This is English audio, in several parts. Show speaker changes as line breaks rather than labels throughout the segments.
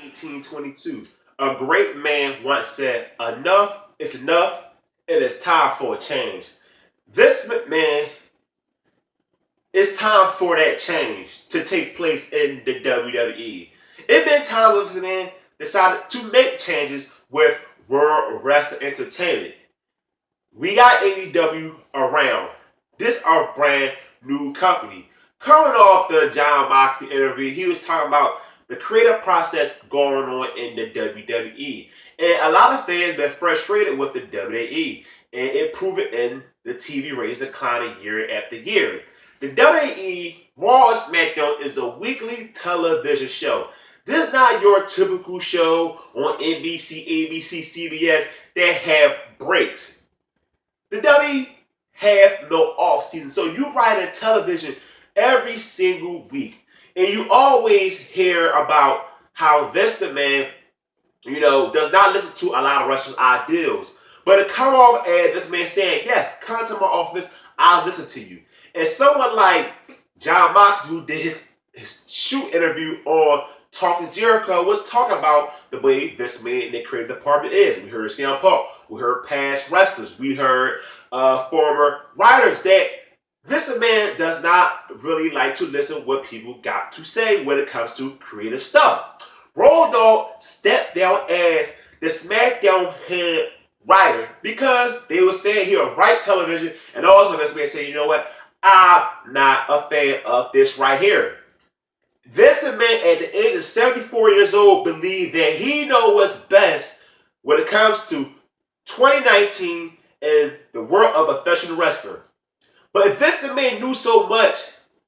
1822. A great man once said, enough is enough, and it's time for a change. This McMahon, it's time for that change to take place in the WWE. It's been time that this man decided to make changes with World Wrestling Entertainment. We got AEW around. This our brand new company. Coming off the John Moxley interview, he was talking about the creative process going on in the WWE. And a lot of fans been frustrated with the WWE and it proven in the TV ratings declining year after year. The WWE Raw and SmackDown is a weekly television show. This is not your typical show on NBC, ABC, CBS that have breaks. The W have no off season, so you write a television every single week, and you always hear about how Vince McMahon, does not listen to a lot of wrestlers' ideals, but it come off as this man saying, "Yes, come to my office, I'll listen to you." And someone like John Moxley, who did his shoot interview on Talking Jericho, was talking about the way Vince McMahon in the creative department is. We heard CM Punk, we heard past wrestlers, we heard former writers that this man does not really like to listen what people got to say when it comes to creative stuff. Road Dogg stepped down as the SmackDown head writer because they were saying he would write television, and also this man said, "You know what? I'm not a fan of this right here." This man at the age of 74 years old believed that he knows what's best when it comes to 2019 and the world of professional wrestling. But if Vince McMahon knew so much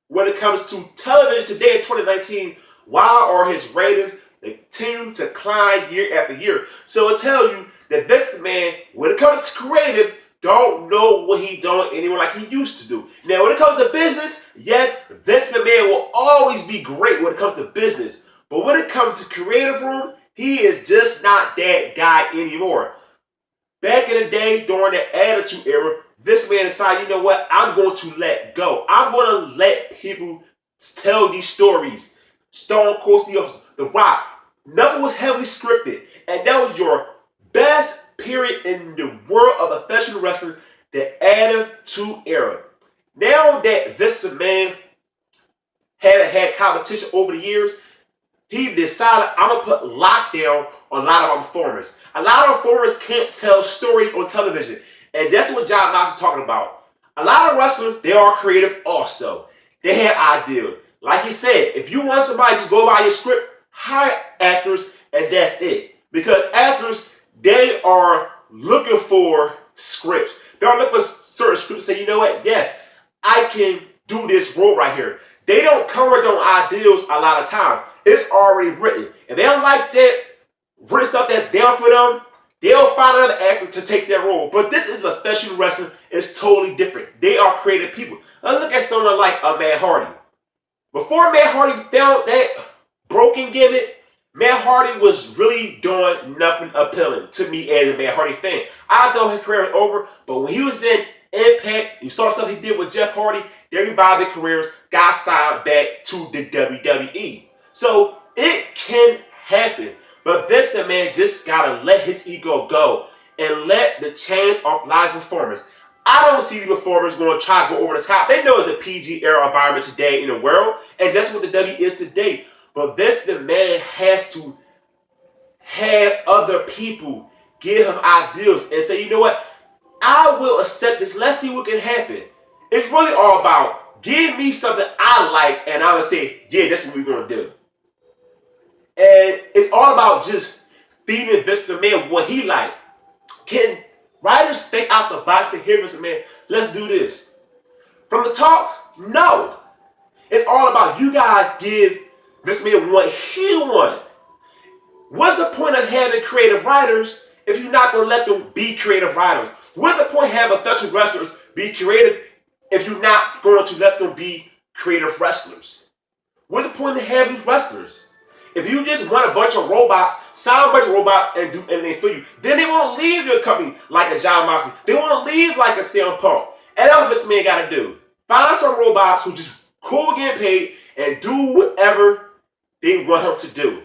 when it comes to television today in 2019, why are his ratings continue to climb year after year? So it'll tell you that Vince McMahon, when it comes to creative, don't know what he doing anymore like he used to do. Now, when it comes to business, yes, Vince McMahon will always be great when it comes to business. But when it comes to creative room, he is just not that guy anymore. Back in the day, during the Attitude Era, this man decided, you know what, I'm going to let go. I'm going to let people tell these stories. Stone Cold Steve Austin, The Rock. Nothing was heavily scripted. And that was your best period in the world of professional wrestling, the Attitude Era. Now that Vince McMahon had competition over the years, he decided, I'm going to put lockdown on a lot of our performers. A lot of performers can't tell stories on television. And that's what John Moxley is talking about. A lot of wrestlers, they are creative also. They have ideas. Like he said, if you want somebody to just go by your script, hire actors, and that's it. Because actors, they are looking for scripts. They're looking for certain scripts to say, you know what, yes, I can do this role right here. They don't come with their own ideals a lot of times. It's already written. If they don't like that written stuff that's down for them, they'll find another actor to take their role. But this is professional wrestling. It's totally different. They are creative people. Let's look at someone like Matt Hardy. Before Matt Hardy found that broken gimmick, Matt Hardy was really doing nothing appealing to me as a Matt Hardy fan. I thought his career was over, but when he was in Impact, you saw the stuff he did with Jeff Hardy, they revived their careers, got signed back to the WWE. So it can happen. But Vince McMahon just gotta let his ego go and let the change of lives performers. I don't see the performers going to try to go over the top. They know it's a PG era environment today in the world, and that's what the W is today. But Vince McMahon has to have other people give him ideas and say, you know what, I will accept this. Let's see what can happen. It's really all about give me something I like, and I will say, yeah, that's what we're going to do. And it's all about just feeding Vince McMahon what he like. Can writers think out the box and hear Vince McMahon, let's do this? From the talks, no. It's all about you guys give Vince McMahon what he wants. What's the point of having creative writers if you're not going to let them be creative writers? What's the point of having professional wrestlers be creative if you're not going to let them be creative wrestlers? What's the point of having these wrestlers? If you just want a bunch of robots, sign a bunch of robots and do anything for you, then they won't leave your company like a John Moxley. They won't leave like a CM Punk. And that's what this man got to do. Find some robots who just cool getting paid and do whatever they want him to do.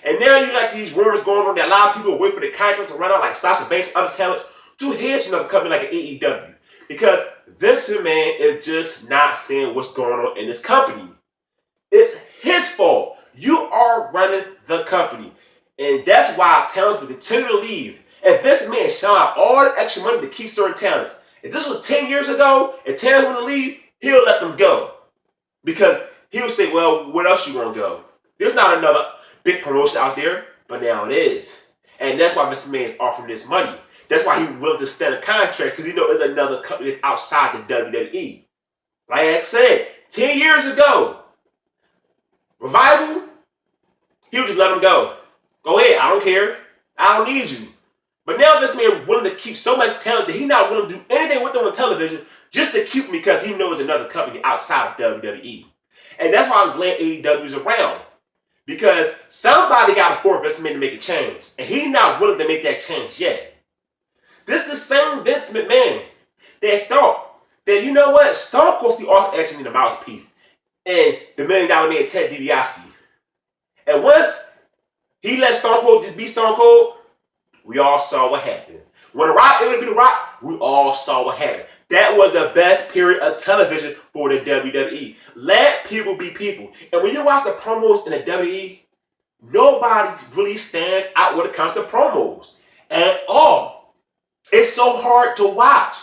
And now you got these rumors going on that a lot of people wait for the contract to run out, like Sasha Banks, other talents, to head to another company like an AEW. Because Vince McMahon is just not seeing what's going on in this company. It's his fault. You are running the company. And that's why talents will continue to leave. And this man shell out all the extra money to keep certain talents. If this was 10 years ago and talents want to leave, he'll let them go. Because he'll say, well, where else you want to go? There's not another big promotion out there, but now it is. And that's why Mr. Man is offering this money. That's why he's willing to stand a contract, because he knows there's another company that's outside the WWE. Like I said, 10 years ago, Revival, he would just let him go. Go ahead, I don't care. I don't need you. But now this man willing to keep so much talent that he's not willing to do anything with them on television just to keep him because he knows another company outside of WWE. And that's why I'm glad AEW is around. Because somebody got to force Vince McMahon to make a change. And he's not willing to make that change yet. This is the same Vince McMahon that thought that, you know what, Stone Cold Steve Austin actually need a mouthpiece. And the $1 Million Man Ted DiBiase. And once he let Stone Cold just be Stone Cold, we all saw what happened. When The Rock ended up being The Rock, we all saw what happened. That was the best period of television for the WWE. Let people be people. And when you watch the promos in the WWE, nobody really stands out when it comes to promos at all. It's so hard to watch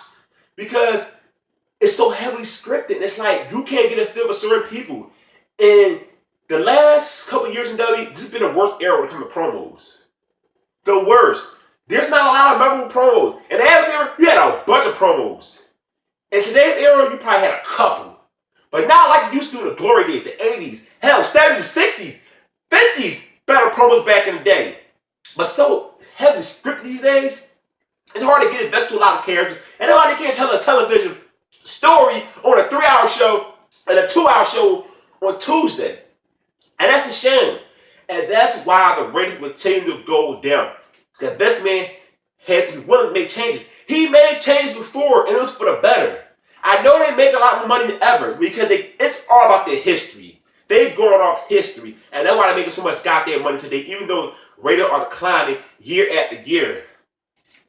because it's so heavily scripted. It's like you can't get a feel for certain people. And the last couple of years in WWE, this has been the worst era when it comes to promos. The worst. There's not a lot of memorable promos. In the Attitude Era, you had a bunch of promos. In today's era, you probably had a couple. But not like you used to in the glory days, the 80s, hell, 70s, 60s, 50s, better promos back in the day. But so heavily scripted these days, it's hard to get invested to a lot of characters. And nobody can't tell a television story on a 3-hour show and a 2-hour show on Tuesday. And that's a shame. And that's why the ratings continue to go down. Because this man had to be willing to make changes. He made changes before, and it was for the better. I know they make a lot more money than ever because it's all about their history. They've gone off history, and that's why they're making so much goddamn money today, even though ratings are declining year after year.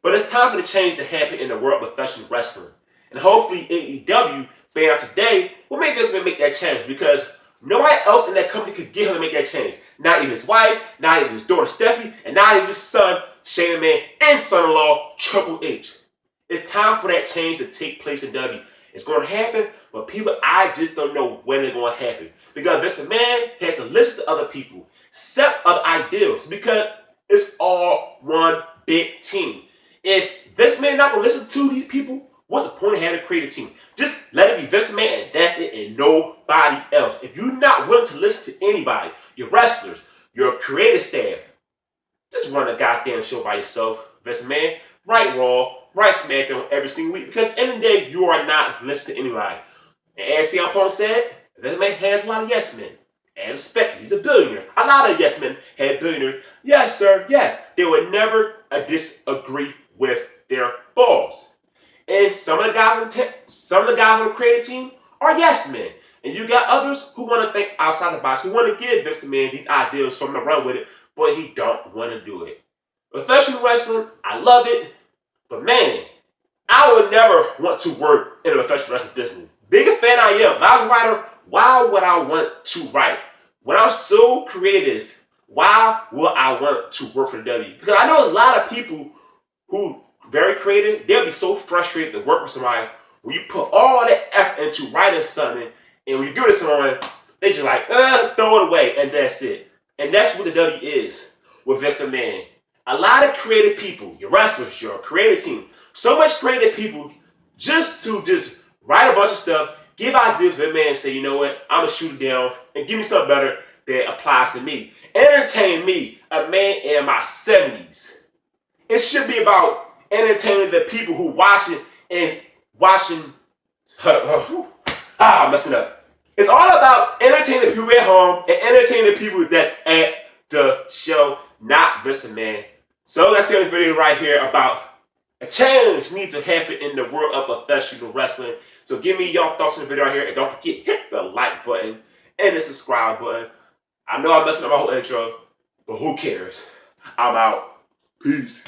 But it's time for the change to happen in the world of professional wrestling. And hopefully AEW, being out today, will make this man make that change because nobody else in that company could get him to make that change. Not even his wife, not even his daughter Stephanie, and not even his son, Shane McMahon, and son-in-law, Triple H. It's time for that change to take place in W. It's going to happen, but people, I just don't know when it's going to happen. Because Vince McMahon had to listen to other people, accept other ideals, because it's all one big team. If Vince McMahon not going to listen to these people, what's the point of having to create a team? Just let it be Vince McMahon, and that's it, and nobody else. If you're not willing to listen to anybody, your wrestlers, your creative staff, just run a goddamn show by yourself, Vince McMahon. Right Raw, right SmackDown every single week. Because at the end of the day, you are not listening to anybody. And as CM Punk said, Vince McMahon has a lot of yes men. As especially, he's a billionaire. A lot of yes men had billionaires. Yes, sir, yes. They would never disagree with their boss. And some of the guys on the creative team are yes men. And you got others who want to think outside the box, who want to give Vince McMahon these ideas from the run with it, but he don't want to do it. Professional wrestling, I love it, but man, I would never want to work in a professional wrestling business. Big a fan I am. If I was a writer, why would I want to write? When I'm so creative, why would I want to work for the W? Because I know there's a lot of people who are very creative, they'll be so frustrated to work with somebody when you put all that effort into writing something, and when you give it to someone, they just like, throw it away, and that's it. And that's what the W is with Vince McMahon. A lot of creative people, your wrestlers, your creative team, so much creative people just to write a bunch of stuff, give ideas to McMahon and say, you know what, I'm going to shoot it down and give me something better that applies to me. Entertain me, a man in my 70s. It should be about entertaining the people who watching and watching. I'm messing up. It's all about entertaining the people at home and entertaining the people that's at the show, not Vince McMahon. So that's the other video right here about a change needs to happen in the world of professional wrestling. So give me your thoughts on the video right here, and don't forget, hit the like button and the subscribe button. I know I'm messing up my whole intro. But who cares? I'm out. Peace.